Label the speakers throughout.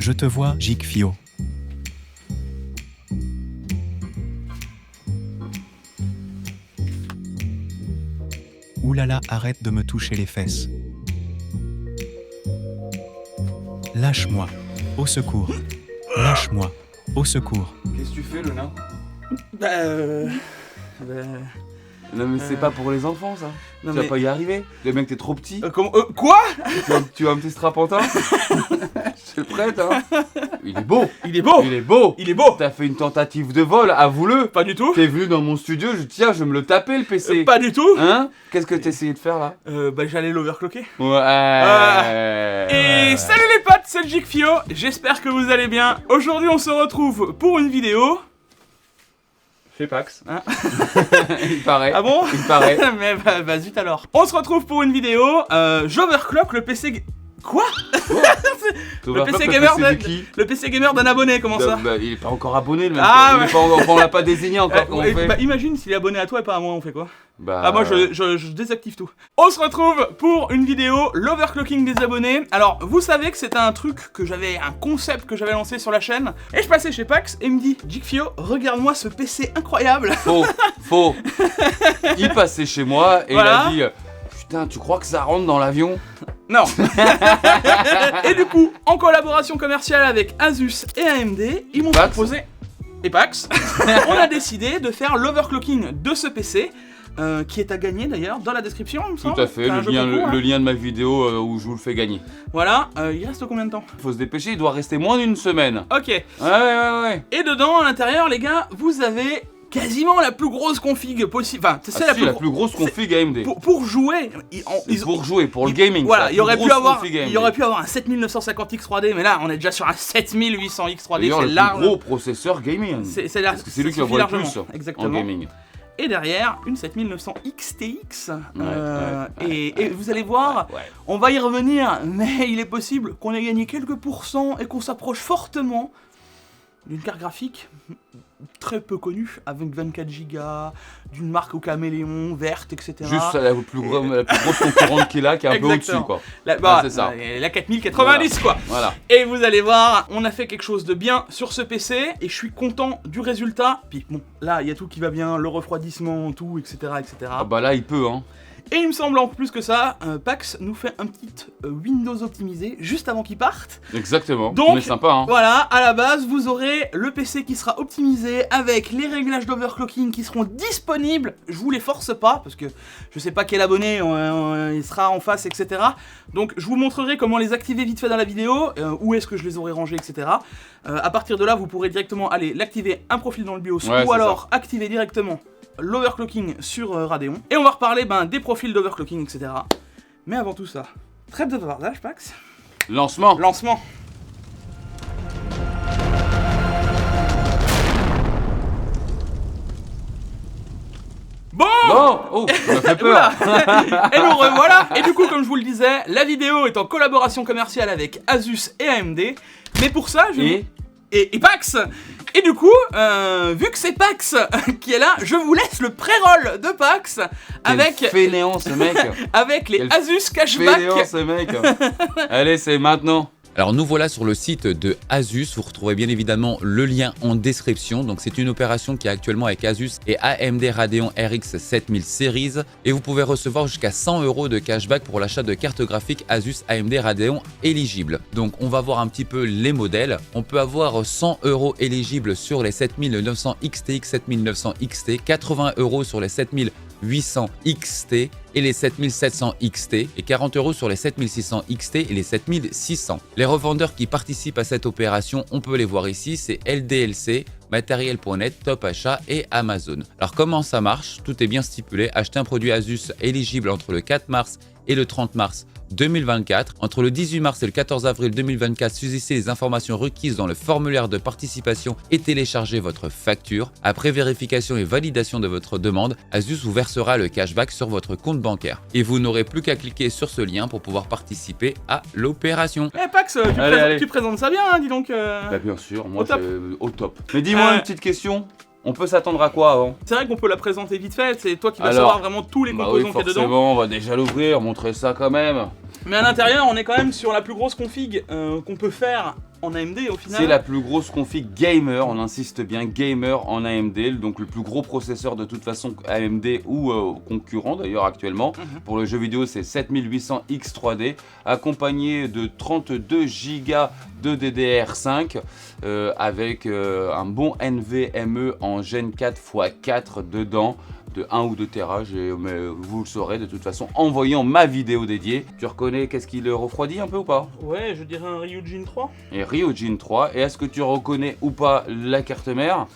Speaker 1: Je te vois, Jigfio. Oulala, arrête de me toucher les fesses. Lâche-moi, au secours. Lâche-moi, au secours.
Speaker 2: Qu'est-ce que tu fais, le nain?
Speaker 3: Bah,
Speaker 2: Non mais c'est pas pour les enfants ça.
Speaker 3: Non,
Speaker 2: Tu vas pas y arriver. Le mec t'es trop petit.
Speaker 3: Quoi?
Speaker 2: Tu vas un petit strapontin. Je te le prête hein. Il est beau.
Speaker 3: Il est beau.
Speaker 2: Il est beau.
Speaker 3: Il est beau.
Speaker 2: T'as fait une tentative de vol, avoue-le.
Speaker 3: Pas du tout.
Speaker 2: T'es venu dans mon studio, je vais me le taper le PC.
Speaker 3: Pas du tout.
Speaker 2: Hein? Qu'est-ce que t'essayais de faire là?
Speaker 3: Bah j'allais l'overclocker.
Speaker 2: Ouais.
Speaker 3: Et salut les potes, c'est le Jigfio. J'espère que vous allez bien. Aujourd'hui on se retrouve pour une vidéo.
Speaker 2: Chez Pax.
Speaker 3: Hein?
Speaker 2: Il paraît.
Speaker 3: Ah bon?
Speaker 2: Il paraît.
Speaker 3: Mais bah zut alors. On se retrouve pour une vidéo. J'overclock le PC. Quoi? Le PC gamer
Speaker 2: de qui?
Speaker 3: Le PC gamer d'un abonné, comment ça?
Speaker 2: Bah, il est pas encore abonné le mec.
Speaker 3: Ah,
Speaker 2: On l'a pas désigné encore comment on fait.
Speaker 3: Bah imagine s'il est abonné à toi et pas à moi, on fait quoi?
Speaker 2: Bah...
Speaker 3: Ah moi je désactive tout. On se retrouve pour une vidéo, l'overclocking des abonnés. Alors vous savez que c'était un concept que j'avais lancé sur la chaîne. Et je passais chez Pax et il me dit, Jigfio, regarde-moi ce PC incroyable.
Speaker 2: Faux. Il passait chez moi et
Speaker 3: voilà.
Speaker 2: il a dit, putain tu crois que ça rentre dans l'avion?
Speaker 3: Non. Et du coup, en collaboration commerciale avec Asus et AMD, ils m'ont proposé... Et Pax. On a décidé de faire l'overclocking de ce PC. Qui est à gagner d'ailleurs dans la description, il me semble.
Speaker 2: Tout à fait, le lien de ma vidéo où je vous le fais gagner.
Speaker 3: Voilà, il reste combien de temps?
Speaker 2: Faut se dépêcher, il doit rester moins d'une semaine.
Speaker 3: Ok.
Speaker 2: Ouais.
Speaker 3: Et dedans, à l'intérieur, les gars, vous avez quasiment la plus grosse config possible. Enfin, c'est la
Speaker 2: plus grosse config AMD.
Speaker 3: Pour jouer,
Speaker 2: pour le gaming.
Speaker 3: Voilà, il y aurait pu avoir un 7950X3D, mais là, on est déjà sur un 7800X3D, c'est large.
Speaker 2: Le plus gros processeur gaming.
Speaker 3: C'est large.
Speaker 2: C'est lui qui en voit le plus en gaming.
Speaker 3: Et derrière, une 7900 XTX. Et vous allez voir, on va y revenir, mais il est possible qu'on ait gagné quelques pourcents et qu'on s'approche fortement d'une carte graphique très peu connue, avec 24 Go, d'une marque au caméléon, verte, etc.
Speaker 2: Juste la plus grosse concurrente qui est là, qui est un peu au-dessus, quoi.
Speaker 3: C'est ça. La 4090, quoi.
Speaker 2: Voilà.
Speaker 3: Et vous allez voir, on a fait quelque chose de bien sur ce PC, et je suis content du résultat. Puis bon, là, il y a tout qui va bien, le refroidissement, tout, etc., etc.
Speaker 2: Ah bah là, il peut, hein.
Speaker 3: Et il me semble en plus que ça, Pax nous fait un petit Windows optimisé juste avant qu'il parte.
Speaker 2: Exactement,
Speaker 3: donc,
Speaker 2: on est sympa hein.
Speaker 3: Voilà, à la base, vous aurez le PC qui sera optimisé avec les réglages d'overclocking qui seront disponibles. Je vous les force pas, parce que je sais pas quel abonné il sera en face, etc. Donc je vous montrerai comment les activer vite fait dans la vidéo, où est-ce que je les aurai rangés, etc. À partir de là, vous pourrez directement aller l'activer un profil dans le BIOS, ou alors activer directement l'overclocking sur Radeon. Et on va reparler des profils d'overclocking, etc. Mais avant tout ça, trêve de bavardage, Pax.
Speaker 2: Lancement.
Speaker 3: Bon
Speaker 2: oh, ça m'a fait peur.
Speaker 3: Et nous revoilà. Et du coup, comme je vous le disais, la vidéo est en collaboration commerciale avec Asus et AMD. Mais pour ça, et Pax. Et du coup, vu que c'est Pax qui est là, je vous laisse le pré-roll de Pax avec...
Speaker 2: Quel fainéant ce mec.
Speaker 3: Avec les Asus Cashback.
Speaker 2: Fainéant ce mec. Allez, c'est maintenant.
Speaker 4: Alors nous voilà sur le site de Asus, vous retrouverez bien évidemment le lien en description. Donc c'est une opération qui est actuellement avec Asus et AMD Radeon RX 7000 Series et vous pouvez recevoir jusqu'à 100 € de cashback pour l'achat de cartes graphiques Asus AMD Radeon éligibles. Donc on va voir un petit peu les modèles. On peut avoir 100 € éligibles sur les 7900 XTX, 7900 XT, 80 € sur les 7800 XT et les 7700 XT et 40 € sur les 7600 XT et les 7600. Les revendeurs qui participent à cette opération, on peut les voir ici, c'est LDLC, Matériel.net, Top Achat et Amazon. Alors comment ça marche? Tout est bien stipulé. Acheter un produit Asus éligible entre le 4 mars et le 30 mars 2024. Entre le 18 mars et le 14 avril 2024, saisissez les informations requises dans le formulaire de participation et téléchargez votre facture. Après vérification et validation de votre demande, Asus vous versera le cashback sur votre compte bancaire. Et vous n'aurez plus qu'à cliquer sur ce lien pour pouvoir participer à l'opération.
Speaker 3: Eh Pax, tu présentes ça bien, hein, dis donc.
Speaker 2: Bah bien sûr, moi c'est au top. Mais dis-moi une petite question. On peut s'attendre à quoi avant?
Speaker 3: C'est vrai qu'on peut la présenter vite fait, c'est toi qui vas savoir vraiment tous les composants qu'il y a dedans.
Speaker 2: Forcément, on va déjà l'ouvrir, montrer ça quand même.
Speaker 3: Mais à l'intérieur, on est quand même sur la plus grosse config qu'on peut faire en AMD au final.
Speaker 2: C'est la plus grosse config gamer, on insiste bien, gamer en AMD, donc le plus gros processeur de toute façon AMD ou concurrent d'ailleurs actuellement. Pour le jeu vidéo, c'est 7800X3D, accompagné de 32 Go de DDR5 avec un bon NVMe en Gen 4x4 dedans. De 1 ou 2 Tera, mais vous le saurez de toute façon en voyant ma vidéo dédiée. Tu reconnais qu'est-ce qui le refroidit un peu ou pas?
Speaker 3: Ouais, je dirais un Ryujin 3.
Speaker 2: Et Ryujin 3, et est-ce que tu reconnais ou pas la carte mère?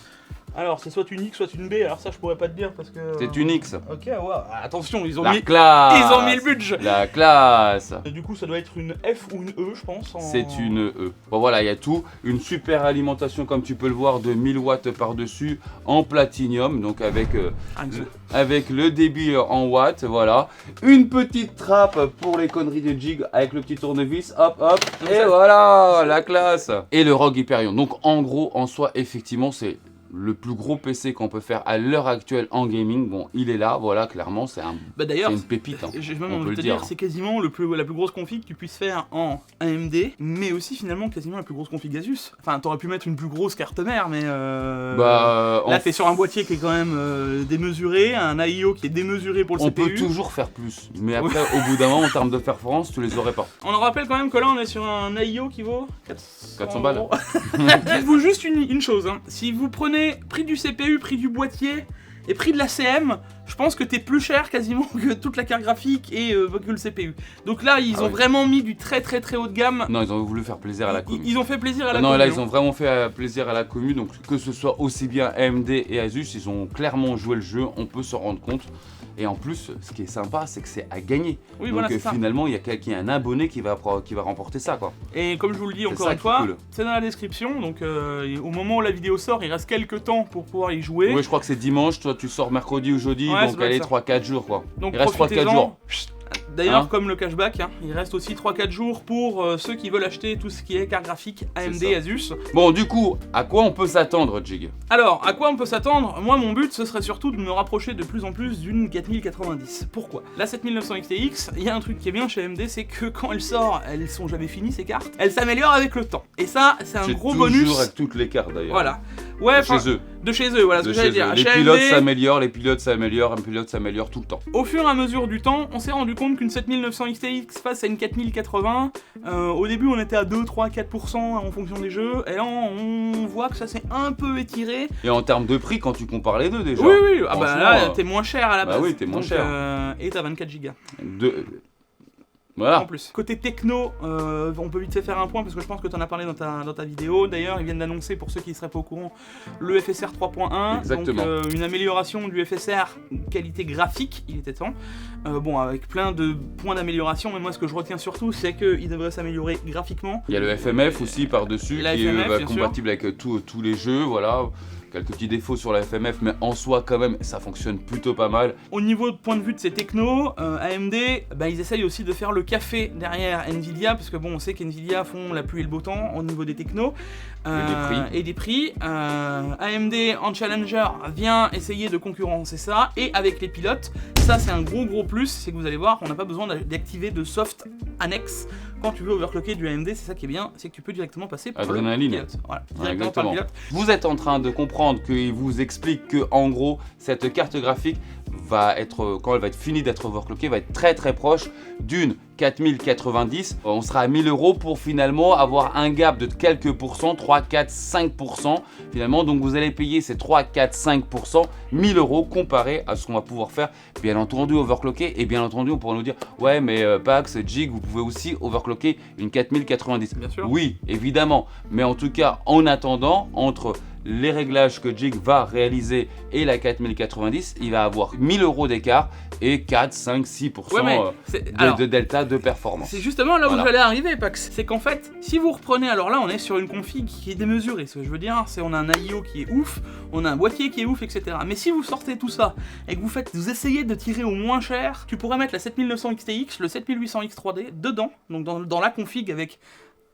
Speaker 3: Alors, c'est soit une X, soit une B, alors ça je pourrais pas te dire parce que...
Speaker 2: C'est une X.
Speaker 3: Ok, ouais, attention, ils ont
Speaker 2: La
Speaker 3: mis...
Speaker 2: classe.
Speaker 3: Ils ont mis le budget.
Speaker 2: La classe.
Speaker 3: Et du coup, ça doit être une F ou une E, je pense.
Speaker 2: C'est une E. Bon voilà, il y a tout. Une super alimentation, comme tu peux le voir, de 1000 watts par-dessus en platinium, donc avec le débit en watts, voilà. Une petite trappe pour les conneries de Jig avec le petit tournevis, hop hop, et voilà, la classe. Et le ROG Hyperion. Donc en gros, en soi, effectivement, c'est le plus gros PC qu'on peut faire à l'heure actuelle en gaming. Bon, il est là, voilà, clairement, c'est une pépite. Hein,
Speaker 3: j'ai même envie de te dire, c'est quasiment la plus grosse config que tu puisses faire en AMD, mais aussi finalement quasiment la plus grosse config Asus. Enfin, t'aurais pu mettre une plus grosse carte mère, mais là, t'es sur un boîtier qui est quand même démesuré, un AIO qui est démesuré pour le CPU.
Speaker 2: On peut toujours faire plus, mais après, au bout d'un moment, en termes de performance, tu les aurais pas.
Speaker 3: On en rappelle quand même que là, on est sur un AIO qui vaut
Speaker 2: 400 balles.
Speaker 3: Dites-vous juste une chose, hein. Si vous prenez prix du CPU, prix du boîtier et prix de la CM, je pense que t'es plus cher quasiment que toute la carte graphique et que le CPU. Donc là, ils ont vraiment mis du très haut de gamme.
Speaker 2: Non, ils ont voulu faire plaisir à la commu.
Speaker 3: Ils ont fait plaisir à la commu.
Speaker 2: Non, là, ils ont vraiment fait plaisir à la commu. Donc que ce soit aussi bien AMD et Asus, ils ont clairement joué le jeu, on peut s'en rendre compte. Et en plus, ce qui est sympa, c'est que c'est à gagner. Oui, donc voilà, finalement, il y a un abonné qui va remporter ça, quoi.
Speaker 3: Et comme je vous le dis encore une fois, c'est dans la description. Donc au moment où la vidéo sort, il reste quelques temps pour pouvoir y jouer.
Speaker 2: Oui, je crois que c'est dimanche. Toi, tu sors mercredi ou jeudi, donc allez 3-4 jours, quoi.
Speaker 3: Donc
Speaker 2: il reste 3-4 jours.
Speaker 3: D'ailleurs, comme le cashback, il reste aussi 3-4 jours pour ceux qui veulent acheter tout ce qui est carte graphique AMD, Asus.
Speaker 2: Bon, du coup, à quoi on peut s'attendre, Jig?
Speaker 3: Alors, à quoi on peut s'attendre? Moi, mon but, ce serait surtout de me rapprocher de plus en plus d'une 4090. Pourquoi? La 7900 XTX, il y a un truc qui est bien chez AMD, c'est que quand elle sort, elles sont jamais finies, ces cartes. Elles s'améliorent avec le temps. Et ça, c'est un gros bonus.
Speaker 2: Toujours avec toutes les cartes, d'ailleurs.
Speaker 3: Voilà. Ouais,
Speaker 2: de chez eux,
Speaker 3: voilà ce que j'allais dire.
Speaker 2: Les pilotes s'améliorent, un pilote s'améliore tout le temps.
Speaker 3: Au fur et à mesure du temps, on s'est rendu compte qu'une 7900 XTX face à une 4080, au début on était à 2, 3, 4% en fonction des jeux, et là on voit que ça s'est un peu étiré.
Speaker 2: Et en termes de prix, quand tu compares les deux déjà.
Speaker 3: Oui, ah bah là t'es moins cher à la base.
Speaker 2: Bah oui, t'es moins cher.
Speaker 3: Et t'as 24 Go.
Speaker 2: Voilà.
Speaker 3: En plus. Côté techno, on peut vite fait faire un point parce que je pense que tu en as parlé dans ta vidéo. D'ailleurs, ils viennent d'annoncer, pour ceux qui ne seraient pas au courant, le FSR 3.1.
Speaker 2: Exactement.
Speaker 3: Donc une amélioration du FSR qualité graphique, il était temps. Bon, avec plein de points d'amélioration, mais moi ce que je retiens surtout, c'est qu'il devrait s'améliorer graphiquement.
Speaker 2: Il y a le FMF aussi par-dessus qui est compatible avec tous les jeux, voilà. Quelques petits défauts sur la FMF, mais en soi quand même ça fonctionne plutôt pas mal. Au
Speaker 3: niveau de point de vue de ces technos, AMD, ils essayent aussi de faire le café derrière Nvidia, parce que bon, on sait qu'Nvidia font la pluie et le beau temps au niveau des technos et des prix. AMD en challenger vient essayer de concurrencer ça, et avec les pilotes, ça c'est un gros plus, c'est que vous allez voir, on n'a pas besoin d'activer de soft annexe. Quand tu veux overclocker du AMD, c'est ça qui est bien, c'est que tu peux directement passer par le pilote. Voilà, directement par le pilote.
Speaker 2: Vous êtes en train de comprendre qu'il vous explique que en gros, cette carte graphique va être, quand elle va être finie d'être overclockée, va être très proche d'une 4090. On sera à 1000 € pour finalement avoir un gap de quelques pourcents, 3, 4, 5% finalement. Donc vous allez payer ces 3, 4, 5%, 1000 € comparé à ce qu'on va pouvoir faire, bien entendu, overclocker. Et bien entendu, on pourra nous dire, ouais, mais Pax, Jig, vous pouvez aussi overclocker une 4090.
Speaker 3: Bien sûr.
Speaker 2: Oui, évidemment. Mais en tout cas, en attendant, entre les réglages que Jig va réaliser et la 4090, il va avoir 1000 € d'écart et 4, 5, 6% de delta de performance.
Speaker 3: C'est justement là où j'allais arriver, Pax. C'est qu'en fait, si vous reprenez, alors là on est sur une config qui est démesurée, ce que je veux dire, c'est on a un AIO qui est ouf, on a un boîtier qui est ouf, etc. Mais si vous sortez tout ça et que vous essayez de tirer au moins cher, tu pourrais mettre la 7900 XTX, le 7800X3D dedans, donc dans la config avec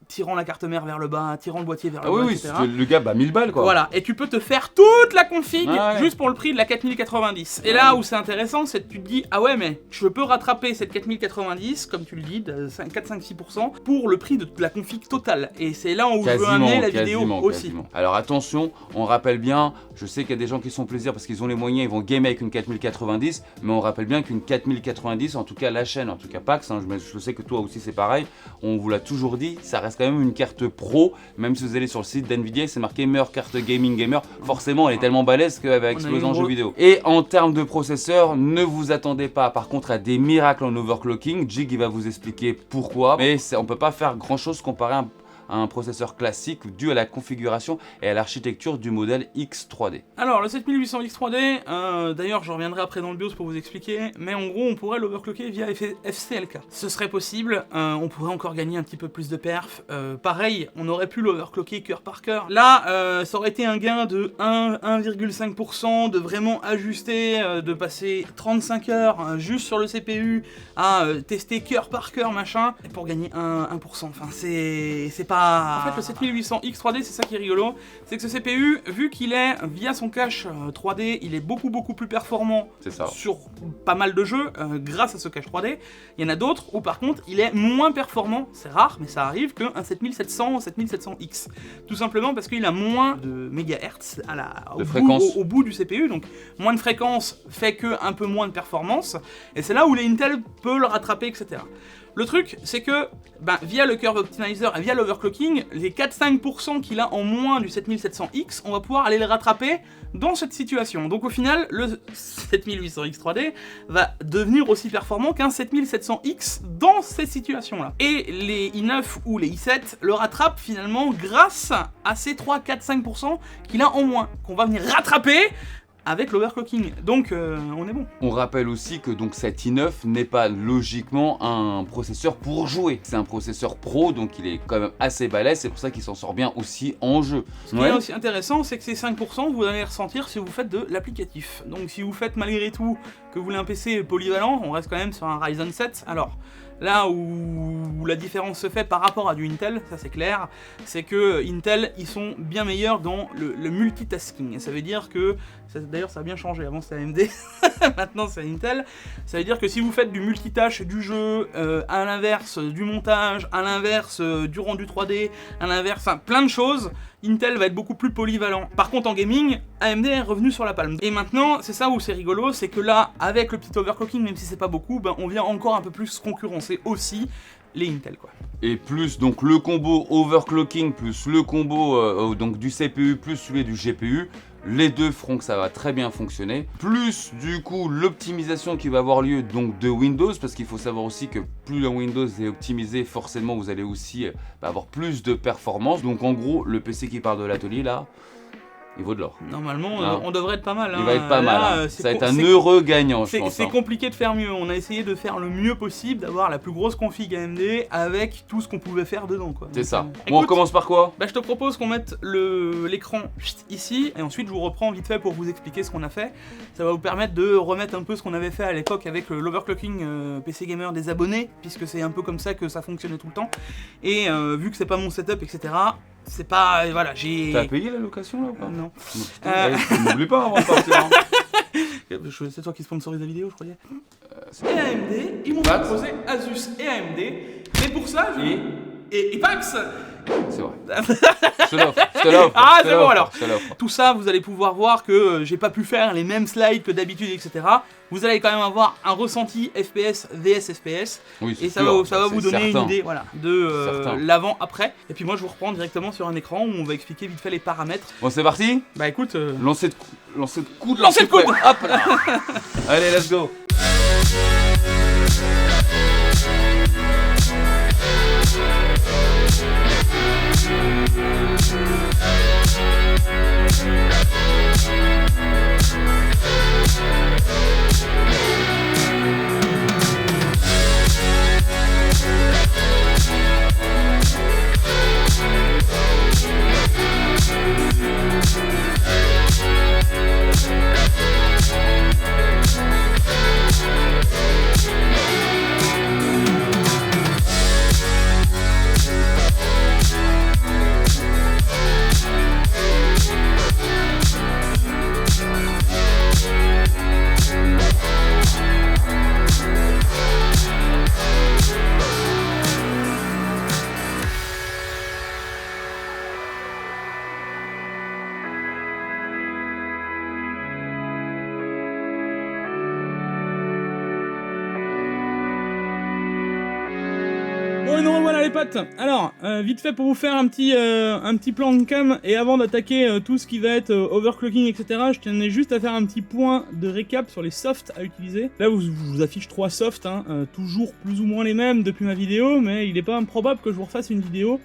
Speaker 3: tirant la carte mère vers le bas, tirant le boîtier vers le
Speaker 2: Ah
Speaker 3: bas,
Speaker 2: oui,
Speaker 3: etc.
Speaker 2: le gars, 1000 balles quoi.
Speaker 3: Voilà, et tu peux te faire toute la config
Speaker 2: Ah ouais.
Speaker 3: juste pour le prix de la 4090. Et là où c'est intéressant, c'est que tu te dis, ah ouais, mais je peux rattraper cette 4090, comme tu le dis, de 4-5-6%, pour le prix de la config totale. Et c'est là où je veux amener la vidéo aussi.
Speaker 2: Quasiment. Alors attention, on rappelle bien, je sais qu'il y a des gens qui sont plaisir parce qu'ils ont les moyens, ils vont gamer avec une 4090, mais on rappelle bien qu'une 4090, en tout cas la chaîne, en tout cas Pax, hein, je sais que toi aussi c'est pareil, on vous l'a toujours dit, ça reste quand même une carte pro, même si vous allez sur le site d'NVIDIA, c'est marqué meilleure carte gaming gamer, forcément elle est tellement balèze qu'elle va exploser en jeu vidéo. Et en termes de processeur, ne vous attendez pas par contre à des miracles en overclocking, Jig il va vous expliquer pourquoi, mais on peut pas faire grand chose comparé à un processeur classique dû à la configuration et à l'architecture du modèle X3D.
Speaker 3: Alors le 7800X 3D, d'ailleurs je reviendrai après dans le BIOS pour vous expliquer, mais en gros on pourrait l'overclocker via FCLK. Ce serait possible, on pourrait encore gagner un petit peu plus de perf. Pareil, on aurait pu l'overclocker cœur par cœur. Là, ça aurait été un gain de 1,5%, de vraiment ajuster, de passer 35 heures juste sur le CPU à tester cœur par cœur machin, et pour gagner 1%. Enfin c'est pas... En fait, le 7800X 3D, c'est ça qui est rigolo, c'est que ce CPU, vu qu'il est via son cache 3D, il est beaucoup plus performant sur pas mal de jeux grâce à ce cache 3D. Il y en a d'autres où par contre, il est moins performant, c'est rare, mais ça arrive, qu'un 7700 ou 7700X. Tout simplement parce qu'il a moins de mégahertz au bout du CPU, donc moins de fréquence fait que un peu moins de performance, et c'est là où les Intel peut le rattraper, etc. Le truc, c'est que via le Curve Optimizer et via l'overclocking, les 4-5% qu'il a en moins du 7700X, on va pouvoir aller le rattraper dans cette situation. Donc au final, le 7800X 3D va devenir aussi performant qu'un 7700X dans cette situation-là. Et les i9 ou les i7 le rattrapent finalement grâce à ces 3-4-5% qu'il a en moins, qu'on va venir rattraper avec l'overclocking, donc on est bon.
Speaker 2: On rappelle aussi que donc cet i9 n'est pas logiquement un processeur pour jouer. C'est un processeur pro, donc il est quand même assez balèze, c'est pour ça qu'il s'en sort bien aussi en jeu.
Speaker 3: Ce qui est aussi intéressant, c'est que ces 5%, vous allez les ressentir si vous faites de l'applicatif. Donc si vous faites malgré tout que vous voulez un PC polyvalent, on reste quand même sur un Ryzen 7. Alors, là où la différence se fait par rapport à du Intel, ça c'est clair, c'est que Intel, ils sont bien meilleurs dans le multitasking. Et ça veut dire que, d'ailleurs ça a bien changé, avant c'était AMD, maintenant c'est Intel, ça veut dire que si vous faites du multitâche du jeu, à l'inverse du montage, à l'inverse du rendu 3D, à l'inverse, enfin plein de choses, Intel va être beaucoup plus polyvalent. Par contre en gaming, AMD est revenu sur la palme. Et maintenant, c'est ça où c'est rigolo, c'est que là, avec le petit overclocking, même si c'est pas beaucoup, on vient encore un peu plus concurrencer aussi les Intel quoi.
Speaker 2: Et plus donc le combo overclocking plus le combo donc du CPU plus celui du GPU, les deux feront que ça va très bien fonctionner. Plus du coup l'optimisation qui va avoir lieu donc de Windows, parce qu'il faut savoir aussi que plus le Windows est optimisé, forcément vous allez aussi avoir plus de performance. Donc en gros le PC qui part de l'atelier là, il vaut de l'or.
Speaker 3: Normalement, on devrait être pas mal.
Speaker 2: Il va être pas mal. Ça va être un heureux gagnant, je pense.
Speaker 3: C'est compliqué de faire mieux. On a essayé de faire le mieux possible, d'avoir la plus grosse config AMD avec tout ce qu'on pouvait faire dedans, quoi.
Speaker 2: C'est ça.
Speaker 3: Écoute,
Speaker 2: Bon, on commence par quoi ?
Speaker 3: Je te propose qu'on mette l'écran ici, et ensuite je vous reprends vite fait pour vous expliquer ce qu'on a fait. Ça va vous permettre de remettre un peu ce qu'on avait fait à l'époque avec l'overclocking PC Gamer des abonnés, puisque c'est un peu comme ça que ça fonctionnait tout le temps. Et vu que c'est pas mon setup, etc., c'est pas... voilà, j'ai...
Speaker 2: T'as payé la location là ou pas ?
Speaker 3: Non.
Speaker 2: N'oublie pas avant de partir.
Speaker 3: C'est toi qui sponsorise la vidéo, je croyais. Et AMD, ils m'ont proposé Asus et AMD, mais pour ça, et Pax.
Speaker 2: C'est vrai. Je te l'offre.
Speaker 3: Ah, c'est bon alors. Tout ça, vous allez pouvoir voir que j'ai pas pu faire les mêmes slides que d'habitude, etc. Vous allez quand même avoir un ressenti FPS vs FPS.
Speaker 2: Oui,
Speaker 3: et ça va vous donner une idée de l'avant-après. Et puis moi, je vous reprends directement sur un écran où on va expliquer vite fait les paramètres.
Speaker 2: Bon, c'est parti.
Speaker 3: Bah écoute...
Speaker 2: Lancer de coude.
Speaker 3: Hop là.
Speaker 2: Allez, let's go.
Speaker 3: Bon et nous revoilà les potes. Alors, vite fait pour vous faire un petit plan de cam, et avant d'attaquer tout ce qui va être overclocking, etc., je tenais juste à faire un petit point de récap sur les softs à utiliser. Là, je vous affiche 3 softs, hein, toujours plus ou moins les mêmes depuis ma vidéo, mais il n'est pas improbable que je vous refasse une vidéo.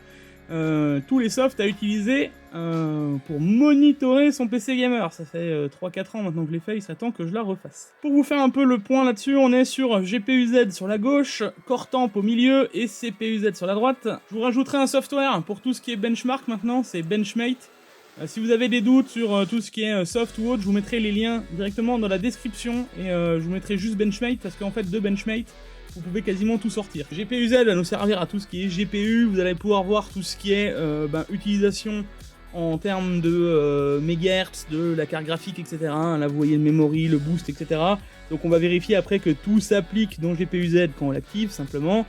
Speaker 3: Tous les softs à utiliser pour monitorer son PC gamer. Ça fait 3-4 ans maintenant que je l'ai fait, il serait temps que je la refasse. Pour vous faire un peu le point là-dessus, on est sur GPU-Z sur la gauche, Core Temp au milieu et CPU-Z sur la droite. Je vous rajouterai un software pour tout ce qui est benchmark maintenant, c'est Benchmate. Si vous avez des doutes sur tout ce qui est soft ou autre, je vous mettrai les liens directement dans la description et je vous mettrai juste Benchmate parce qu'en fait de Benchmate, vous pouvez quasiment tout sortir. GPU-Z va nous servir à tout ce qui est GPU, vous allez pouvoir voir tout ce qui est utilisation en termes de mégahertz, de la carte graphique, etc. Là vous voyez le memory, le boost, etc. Donc on va vérifier après que tout s'applique dans GPU-Z quand on l'active simplement.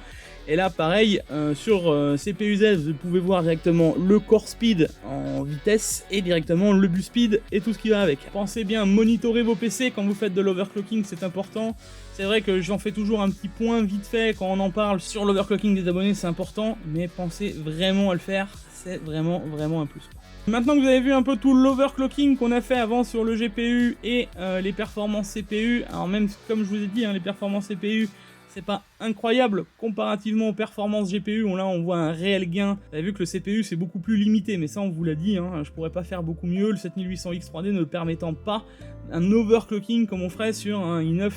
Speaker 3: Et là pareil, sur CPU-Z vous pouvez voir directement le core speed en vitesse et directement le bus speed et tout ce qui va avec. Pensez bien monitorer vos PC quand vous faites de l'overclocking, c'est important. C'est vrai que j'en fais toujours un petit point vite fait quand on en parle sur l'overclocking des abonnés, c'est important, mais pensez vraiment à le faire, c'est vraiment un plus. Maintenant que vous avez vu un peu tout l'overclocking qu'on a fait avant sur le GPU et les performances CPU, alors même comme je vous ai dit, hein, les performances CPU, c'est pas incroyable comparativement aux performances GPU, là on voit un réel gain. Vous avez vu que le CPU c'est beaucoup plus limité, mais ça on vous l'a dit, hein, je pourrais pas faire beaucoup mieux, le 7800X 3D ne permettant pas un overclocking comme on ferait sur un i9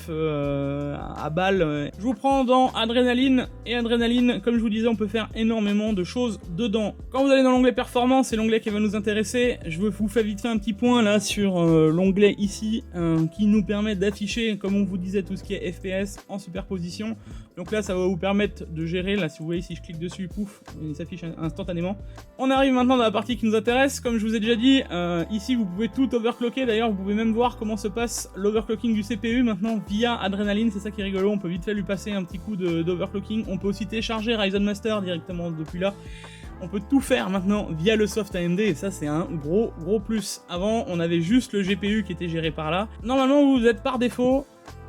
Speaker 3: à balle. Je vous prends dans Adrénaline, et Adrénaline, comme je vous disais, on peut faire énormément de choses dedans. Quand vous allez dans l'onglet performance, c'est l'onglet qui va nous intéresser, je vous fais vite fait un petit point là sur l'onglet ici, qui nous permet d'afficher, comme on vous disait, tout ce qui est FPS en superposition. Donc là ça va vous permettre de gérer, là si vous voyez si je clique dessus, pouf, il s'affiche instantanément. On arrive maintenant dans la partie qui nous intéresse, comme je vous ai déjà dit, ici vous pouvez tout overclocker, d'ailleurs vous pouvez même voir comment se passe l'overclocking du CPU maintenant via Adrénaline, c'est ça qui est rigolo, on peut vite fait lui passer un petit coup d'overclocking, on peut aussi télécharger Ryzen Master directement depuis là. On peut tout faire maintenant via le soft AMD et ça c'est un gros plus. Avant on avait juste le GPU qui était géré par là. Normalement vous êtes par défaut,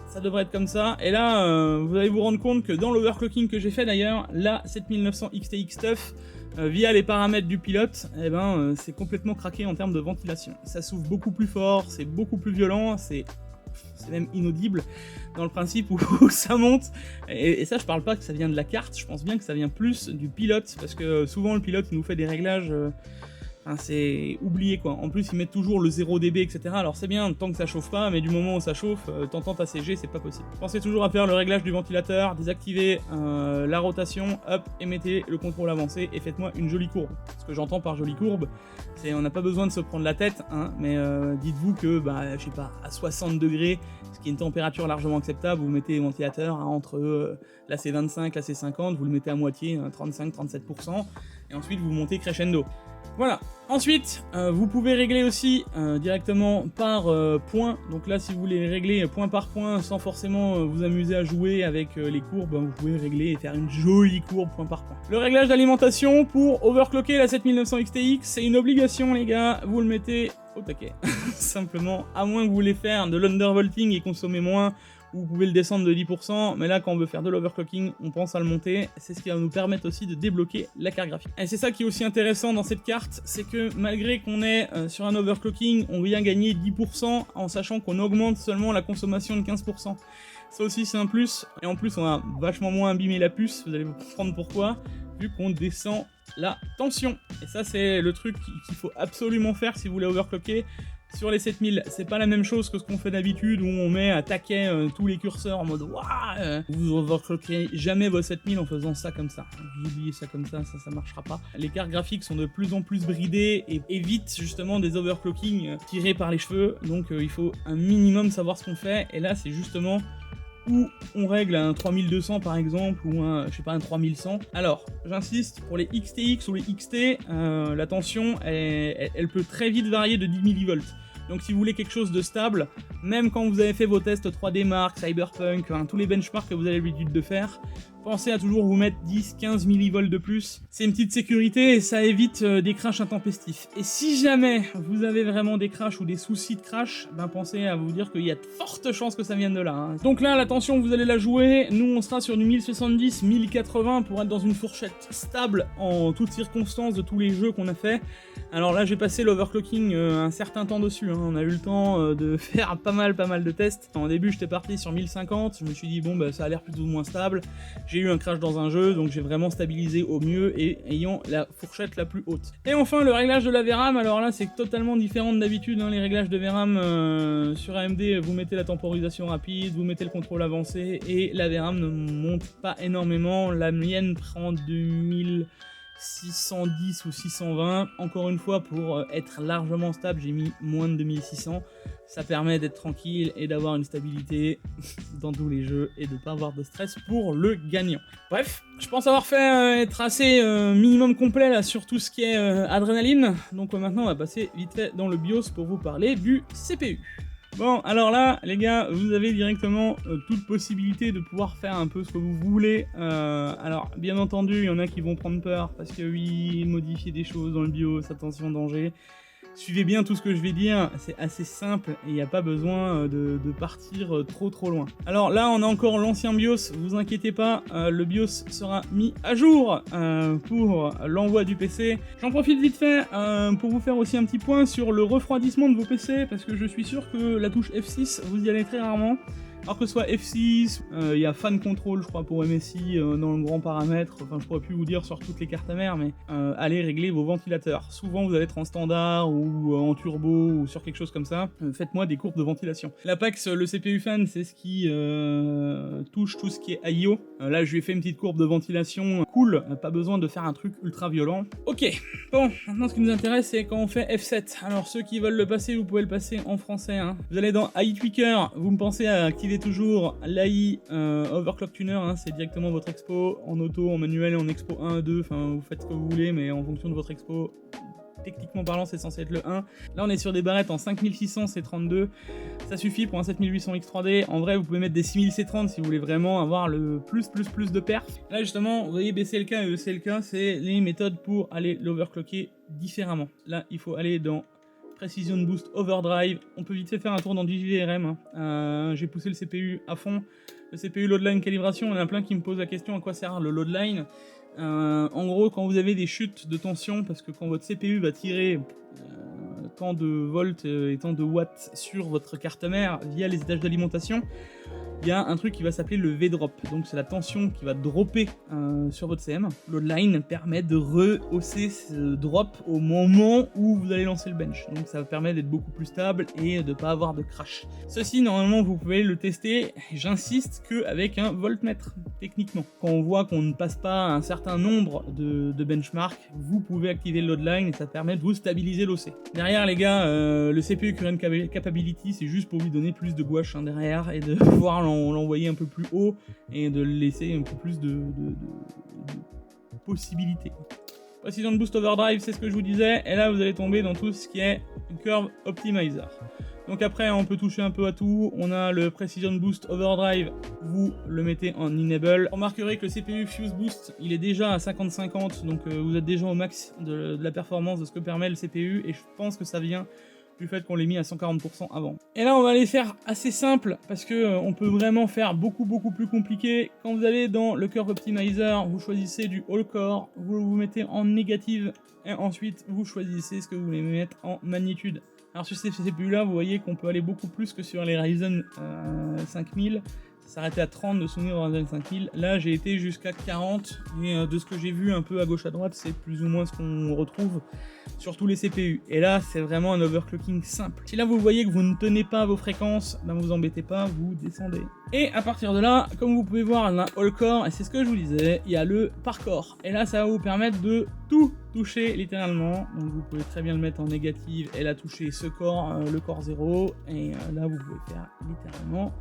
Speaker 3: ça devrait être comme ça, et là vous allez vous rendre compte que dans l'overclocking que j'ai fait d'ailleurs, la 7900 XTX Stuff, via les paramètres du pilote, c'est complètement craqué en termes de ventilation. Ça souffle beaucoup plus fort, c'est beaucoup plus violent, c'est même inaudible dans le principe où ça monte, et ça je parle pas que ça vient de la carte, je pense bien que ça vient plus du pilote, parce que souvent le pilote il nous fait des réglages... c'est oublié quoi. En plus ils mettent toujours le 0 dB etc. Alors c'est bien tant que ça chauffe pas, mais du moment où ça chauffe, t'entends ta CG, c'est pas possible. Pensez toujours à faire le réglage du ventilateur, désactivez la rotation, hop, et mettez le contrôle avancé et faites-moi une jolie courbe. Ce que j'entends par jolie courbe, c'est on n'a pas besoin de se prendre la tête, hein, mais dites-vous que je sais pas, à 60 degrés, ce qui est une température largement acceptable, vous mettez les ventilateurs entre là c'est 25, là c'est 50, vous le mettez à moitié, 35-37%, et ensuite vous montez crescendo. Voilà, ensuite vous pouvez régler aussi directement par point, donc là si vous voulez régler point par point sans forcément vous amuser à jouer avec les courbes, vous pouvez régler et faire une jolie courbe point par point. Le réglage d'alimentation pour overclocker la 7900 XTX, c'est une obligation les gars, vous le mettez au taquet, simplement, à moins que vous voulez faire de l'undervolting et consommer moins, vous pouvez le descendre de 10%, mais là quand on veut faire de l'overclocking, on pense à le monter, c'est ce qui va nous permettre aussi de débloquer la carte graphique. Et c'est ça qui est aussi intéressant dans cette carte, c'est que malgré qu'on est sur un overclocking, on vient gagner 10% en sachant qu'on augmente seulement la consommation de 15%. Ça aussi c'est un plus, et en plus on a vachement moins abîmé la puce, vous allez comprendre pourquoi, vu qu'on descend la tension. Et ça c'est le truc qu'il faut absolument faire si vous voulez overclocker. Sur les 7000, c'est pas la même chose que ce qu'on fait d'habitude où on met à taquet tous les curseurs en mode waouh. Vous overcloquez jamais vos 7000 en faisant ça comme ça. Vous oubliez ça comme ça marchera pas. Les cartes graphiques sont de plus en plus bridées et évitent justement des overclocking tirés par les cheveux. Donc il faut un minimum savoir ce qu'on fait. Et là c'est justement où on règle un 3200 par exemple ou un, je sais pas, un 3100. Alors, j'insiste, pour les XTX ou les XT, la tension, elle peut très vite varier de 10 mV. Donc si vous voulez quelque chose de stable, même quand vous avez fait vos tests 3D Mark, Cyberpunk, tous les benchmarks que vous avez l'habitude de faire, Pensez à toujours vous mettre 10-15 millivolts de plus. C'est une petite sécurité et ça évite des crashs intempestifs. Et si jamais vous avez vraiment des crashs ou des soucis de crash, ben pensez à vous dire qu'il y a de fortes chances que ça vienne de là. Hein. Donc là, la tension, vous allez la jouer. Nous, on sera sur du 1070-1080 pour être dans une fourchette stable en toutes circonstances de tous les jeux qu'on a fait. Alors là, j'ai passé l'overclocking un certain temps dessus. Hein. On a eu le temps de faire pas mal de tests. En début, j'étais parti sur 1050. Je me suis dit, bon, bah, ça a l'air plus ou moins stable. J'ai eu un crash dans un jeu, donc j'ai vraiment stabilisé au mieux et ayant la fourchette la plus haute. Et enfin, le réglage de la VRAM, alors là, c'est totalement différent de d'habitude. Hein. Les réglages de VRAM sur AMD, vous mettez la temporisation rapide, vous mettez le contrôle avancé et la VRAM ne monte pas énormément. La mienne prend 2610 ou 620. Encore une fois, pour être largement stable, j'ai mis moins de 2600. Ça permet d'être tranquille et d'avoir une stabilité dans tous les jeux et de pas avoir de stress pour le gagnant. Bref, je pense avoir fait être assez minimum complet là sur tout ce qui est adrénaline. Donc maintenant, on va passer vite fait dans le BIOS pour vous parler du CPU. Bon, alors là, les gars, vous avez directement toute possibilité de pouvoir faire un peu ce que vous voulez. Alors, bien entendu, il y en a qui vont prendre peur parce que oui, modifier des choses dans le BIOS, attention, danger. Suivez bien tout ce que je vais dire, c'est assez simple et il n'y a pas besoin de partir trop loin. Alors là, on a encore l'ancien BIOS, vous inquiétez pas, le BIOS sera mis à jour pour l'envoi du PC. J'en profite vite fait pour vous faire aussi un petit point sur le refroidissement de vos PC, parce que je suis sûr que la touche F6, vous y allez très rarement. Alors que ce soit F6, il y a Fan Control, je crois, pour MSI dans le grand paramètre. Enfin, je pourrais plus vous dire sur toutes les cartes mères, mais allez régler vos ventilateurs. Souvent, vous allez être en standard ou en turbo ou sur quelque chose comme ça. Faites-moi des courbes de ventilation. L'Apex, le CPU Fan, c'est ce qui touche tout ce qui est IO. Là, je lui ai fait une petite courbe de ventilation cool. Pas besoin de faire un truc ultra violent. Ok, bon, maintenant ce qui nous intéresse, c'est quand on fait F7. Alors, ceux qui veulent le passer, vous pouvez le passer en français. Hein. Vous allez dans AI Tweaker, vous me pensez à activer toujours l'AI Overclock Tuner, hein, c'est directement votre expo en auto, en manuel et en expo 1, 2, enfin vous faites ce que vous voulez, mais en fonction de votre expo, techniquement parlant, c'est censé être le 1. Là, on est sur des barrettes en 5600 C32, ça suffit pour un 7800 X3D. En vrai, vous pouvez mettre des 6000 C30 si vous voulez vraiment avoir le plus de perf. Là, justement, vous voyez BCLK et ECLK, c'est les méthodes pour aller l'overclocker différemment. Là, il faut aller dans Precision Boost Overdrive. On peut vite fait faire un tour dans du JVRM. J'ai poussé le CPU à fond. Le CPU Loadline Calibration, il y en a plein qui me posent la question à quoi sert le Loadline. En gros, quand vous avez des chutes de tension, parce que quand votre CPU va tirer tant de volts et tant de watts sur votre carte mère via les étages d'alimentation, il y a un truc qui va s'appeler le V-drop. Donc c'est la tension qui va dropper sur votre CM. Loadline permet de rehausser ce drop au moment où vous allez lancer le bench. Donc ça permet d'être beaucoup plus stable et de ne pas avoir de crash. Ceci, normalement, vous pouvez le tester, j'insiste, qu'avec un voltmètre, techniquement. Quand on voit qu'on ne passe pas un certain nombre de benchmarks, vous pouvez activer le Loadline et ça permet de vous stabiliser l'OC. Derrière, les gars, le CPU Current Capability, c'est juste pour lui donner plus de gouache derrière et de pouvoir l'envoyer un peu plus haut et de laisser un peu plus de possibilités. Precision Boost Overdrive, c'est ce que je vous disais, et là vous allez tomber dans tout ce qui est Curve Optimizer. Donc après on peut toucher un peu à tout, on a le Precision Boost Overdrive, vous le mettez en Enable. Vous remarquerez que le CPU Fuse Boost, il est déjà à 50-50, donc vous êtes déjà au max de la performance de ce que permet le CPU, et je pense que ça vient du fait qu'on l'ait mis à 140% avant. Et là on va aller faire assez simple parce que on peut vraiment faire beaucoup plus compliqué. Quand vous allez dans le Curve Optimizer, vous choisissez du All Core, vous vous mettez en négative et ensuite vous choisissez ce que vous voulez mettre en magnitude. Alors sur ces CPU là, vous voyez qu'on peut aller beaucoup plus que sur les Ryzen 5000. Ça s'arrêtait à 30 de souvenir au Ryzen 5000. Là j'ai été jusqu'à 40 et de ce que j'ai vu un peu à gauche à droite, c'est plus ou moins ce qu'on retrouve sur tous les CPU. Et là c'est vraiment un overclocking simple. Si là vous voyez que vous ne tenez pas vos fréquences, ben vous embêtez pas, vous descendez. Et à partir de là, comme vous pouvez voir, on a All Core, et c'est ce que je vous disais, il y a le par core. Et là ça va vous permettre de tout toucher littéralement. Donc vous pouvez très bien le mettre en négative et là toucher ce corps, le corps 0. Et là vous pouvez faire littéralement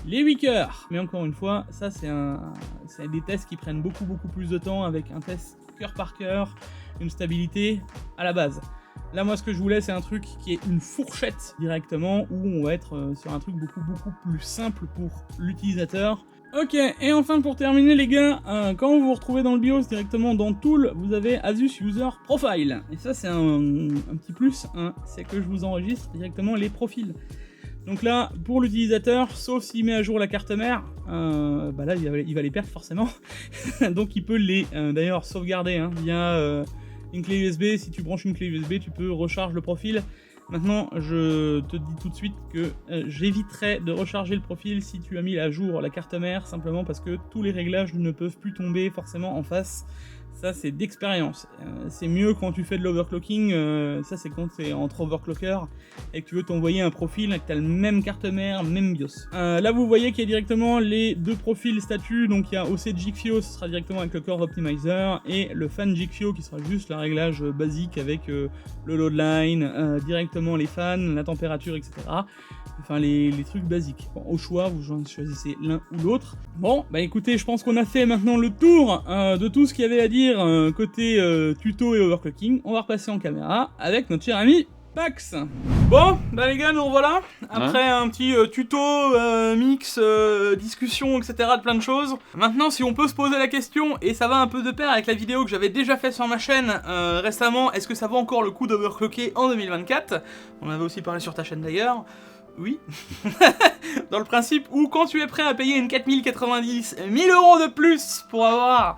Speaker 3: les 8 cœurs. Mais encore une fois, ça c'est des tests qui prennent beaucoup plus de temps avec un test cœur par cœur, une stabilité à la base. Là moi ce que je voulais c'est un truc qui est une fourchette directement où on va être sur un truc beaucoup plus simple pour l'utilisateur.
Speaker 5: Ok, et enfin pour terminer les gars, quand vous vous retrouvez dans le BIOS directement dans Tool, vous avez Asus User Profile. Et ça c'est un petit plus, hein, c'est que je vous enregistre directement les profils. Donc là, pour l'utilisateur, sauf s'il met à jour la carte mère, bah là il va les perdre forcément. Donc il peut les d'ailleurs sauvegarder hein, via une clé USB. Si tu branches une clé USB, tu peux recharger le profil. Maintenant, je te dis tout de suite que j'éviterai de recharger le profil si tu as mis à jour la carte mère, simplement parce que tous les réglages ne peuvent plus tomber forcément en face. Ça, c'est d'expérience. C'est mieux quand tu fais de l'overclocking, ça c'est quand c'est entre overclockers et que tu veux t'envoyer un profil et que tu as le même carte mère, même BIOS. Là, vous voyez qu'il y a directement les deux profils statut, donc il y a OC GeekFio, ce sera directement avec le Curve Optimizer, et le Fan GeekFio qui sera juste le réglage basique avec le loadline, directement les fans, la température, etc. Enfin, les trucs basiques. Bon, au choix, vous choisissez l'un ou l'autre. Bon, bah écoutez, je pense qu'on a fait maintenant le tour de tout ce qu'il y avait à dire côté tuto et overclocking. On va repasser en caméra avec notre cher ami Pax.
Speaker 3: Bon, bah les gars, nous revoilà. Après un petit tuto, mix, discussion, etc. de plein de choses. Maintenant, si on peut se poser la question, et ça va un peu de pair avec la vidéo que j'avais déjà fait sur ma chaîne récemment, est-ce que ça vaut encore le coup d'overclocker en 2024 ? On avait aussi parlé sur ta chaîne d'ailleurs. Oui. Dans le principe où quand tu es prêt à payer une 4090, 1000 € de plus pour avoir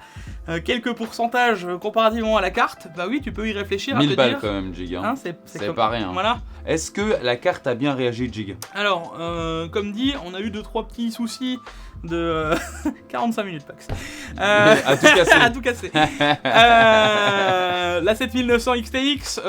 Speaker 3: quelques pourcentages comparativement à la carte, bah oui, tu peux y réfléchir.
Speaker 2: 1000 balles quand même, Jig.
Speaker 3: Hein,
Speaker 2: c'est comme... pas rien.
Speaker 3: Voilà.
Speaker 2: Est-ce que la carte a bien réagi, Jig?
Speaker 3: Alors, comme dit, on a eu 2-3 petits soucis de 45 minutes, Pax.
Speaker 2: À tout casser.
Speaker 3: À tout casser. La 7900 XTX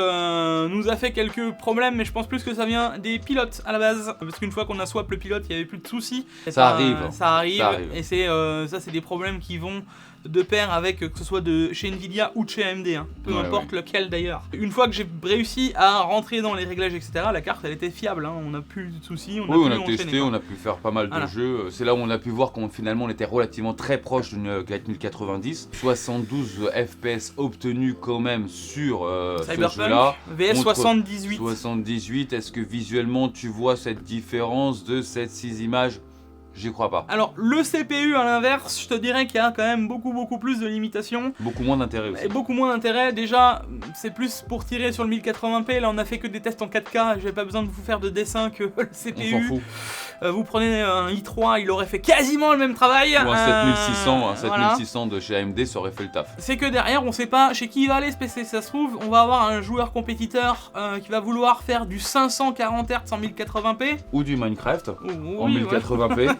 Speaker 3: nous a fait quelques problèmes, mais je pense plus que ça vient des pilotes à la base. Parce qu'une fois qu'on a swap le pilote, il n'y avait plus de soucis.
Speaker 2: Ça arrive.
Speaker 3: Ça arrive. Et ça, c'est des problèmes qui vont de pair avec, que ce soit de chez Nvidia ou de chez AMD, hein. Peu importe lequel d'ailleurs. Une fois que j'ai réussi à rentrer dans les réglages, etc., la carte elle était fiable, hein. On n'a plus de soucis.
Speaker 2: On a testé, on a pu faire pas mal de jeux. C'est là où on a pu voir qu'on finalement on était relativement très proche d'une 4090. 72 FPS obtenus quand même sur ce jeu-là.
Speaker 3: VS 78.
Speaker 2: 78, est-ce que visuellement tu vois cette différence de 7-6 images? J'y crois pas.
Speaker 3: Alors, le CPU à l'inverse, je te dirais qu'il y a quand même beaucoup plus de limitations.
Speaker 2: Beaucoup moins d'intérêt aussi.
Speaker 3: Et beaucoup moins d'intérêt. Déjà, c'est plus pour tirer sur le 1080p. Là, on a fait que des tests en 4K. J'ai pas besoin de vous faire de dessin que le CPU.
Speaker 2: On s'en fout.
Speaker 3: Vous prenez un i3, il aurait fait quasiment le même travail.
Speaker 2: Ou un 7600 de chez AMD, ça aurait fait le taf.
Speaker 3: C'est que derrière, on sait pas chez qui il va aller ce PC. Ça se trouve, on va avoir un joueur compétiteur qui va vouloir faire du 540 Hz en 1080p.
Speaker 2: Ou du Minecraft en
Speaker 3: oui,
Speaker 2: 1080p.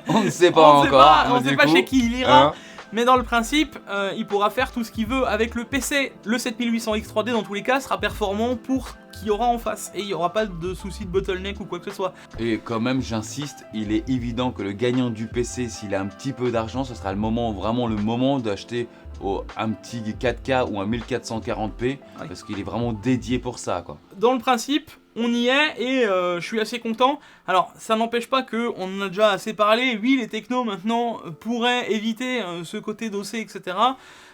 Speaker 2: On ne sait pas encore.
Speaker 3: On ne sait pas chez qui il ira. Mais dans le principe, il pourra faire tout ce qu'il veut avec le PC. Le 7800X3D dans tous les cas sera performant pour qu'il y aura en face. Et il n'y aura pas de souci de bottleneck ou quoi que ce soit. Et
Speaker 2: quand même, j'insiste, il est évident que le gagnant du PC, s'il a un petit peu d'argent, ce sera vraiment le moment d'acheter un petit 4K ou un 1440p. Parce qu'il est vraiment dédié pour ça, quoi. Dans le principe, on y est et je suis assez content. Alors, ça n'empêche pas qu'on en a déjà assez parlé. Oui, les technos maintenant pourraient éviter ce côté dossé, etc.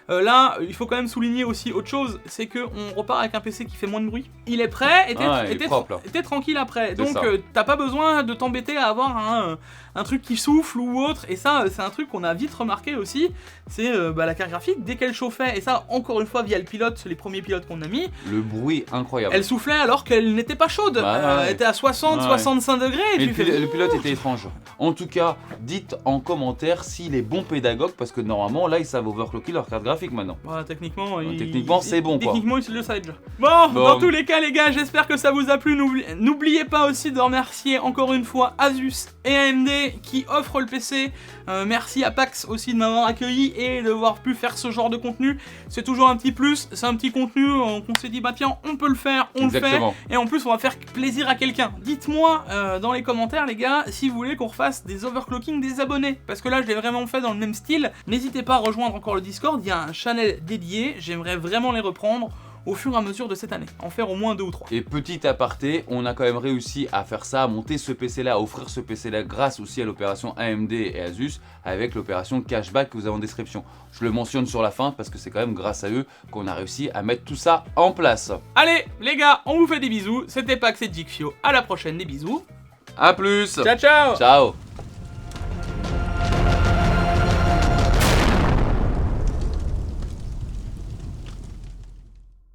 Speaker 2: Là, il faut quand même souligner aussi autre chose, c'est qu'on repart avec un PC qui fait moins de bruit. Il est prêt et t'es tranquille après. Donc, t'as pas besoin de t'embêter à avoir un truc qui souffle ou autre. Et ça, c'est un truc qu'on a vite remarqué aussi. C'est la carte graphique, dès qu'elle chauffait, et ça, encore une fois, via le pilote, les premiers pilotes qu'on a mis. Le bruit incroyable. Elle soufflait alors qu'elle n'était pas chaude. Elle était à 60, 65 degrés. Et le pilote était étrange. En tout cas, dites en commentaire s'il est bon pédagogue, parce que normalement, là, ils savent overclocker leur carte graphique maintenant. Voilà, techniquement, c'est bon, quoi. Techniquement, ils le savent déjà. Bon, dans tous les cas, les gars, j'espère que ça vous a plu. N'oubliez pas aussi de remercier encore une fois Asus et AMD qui offrent le PC. Merci à Pax aussi de m'avoir accueilli et de avoir pu faire ce genre de contenu. C'est toujours un petit plus, c'est un petit contenu qu'on s'est dit, bah tiens, on peut le faire, on le fait. Et en plus, on va faire plaisir à quelqu'un. Dites-moi dans les commentaires, les gars, si vous voulez qu'on refasse des overclocking des abonnés. Parce que là, je l'ai vraiment fait dans le même style. N'hésitez pas à rejoindre encore le Discord, il y a un channel dédié. J'aimerais vraiment les reprendre au fur et à mesure de cette année, en faire au moins 2 ou 3. Et petit aparté, on a quand même réussi à faire ça, à monter ce PC là, à offrir ce PC là grâce aussi à l'opération AMD et Asus avec l'opération cashback que vous avez en description. Je le mentionne sur la fin parce que c'est quand même grâce à eux qu'on a réussi à mettre tout ça en place. Allez les gars, on vous fait des bisous, c'était Pax et GeekFio, à la prochaine, des bisous. A plus. Ciao ciao. Ciao.